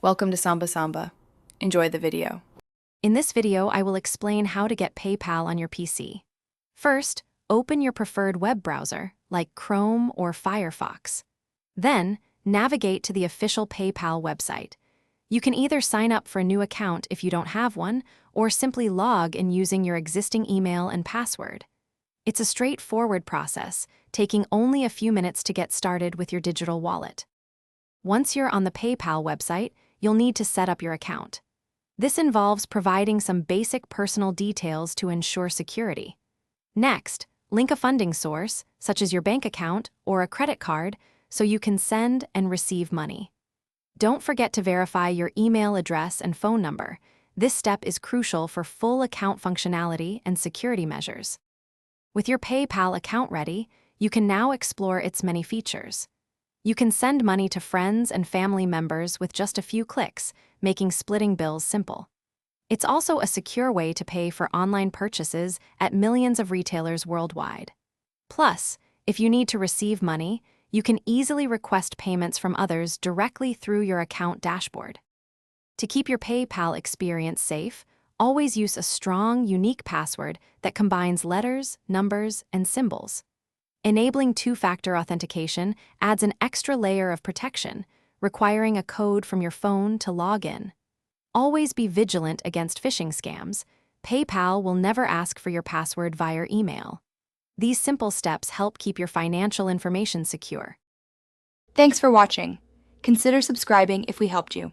Welcome to Samba Samba. Enjoy the video. In this video, I will explain how to get PayPal on your PC. First, open your preferred web browser, like Chrome or Firefox. Then, navigate to the official PayPal website. You can either sign up for a new account if you don't have one, or simply log in using your existing email and password. It's a straightforward process, taking only a few minutes to get started with your digital wallet. Once you're on the PayPal website, you'll need to set up your account. This involves providing some basic personal details to ensure security. Next, link a funding source, such as your bank account or a credit card, so you can send and receive money. Don't forget to verify your email address and phone number. This step is crucial for full account functionality and security measures. With your PayPal account ready, you can now explore its many features. You can send money to friends and family members with just a few clicks, making splitting bills simple. It's also a secure way to pay for online purchases at millions of retailers worldwide. Plus, if you need to receive money, you can easily request payments from others directly through your account dashboard. To keep your PayPal experience safe, always use a strong, unique password that combines letters, numbers, and symbols. Enabling two-factor authentication adds an extra layer of protection, requiring a code from your phone to log in. Always be vigilant against phishing scams. PayPal will never ask for your password via email. These simple steps help keep your financial information secure. Thanks for watching. Consider subscribing if we helped you.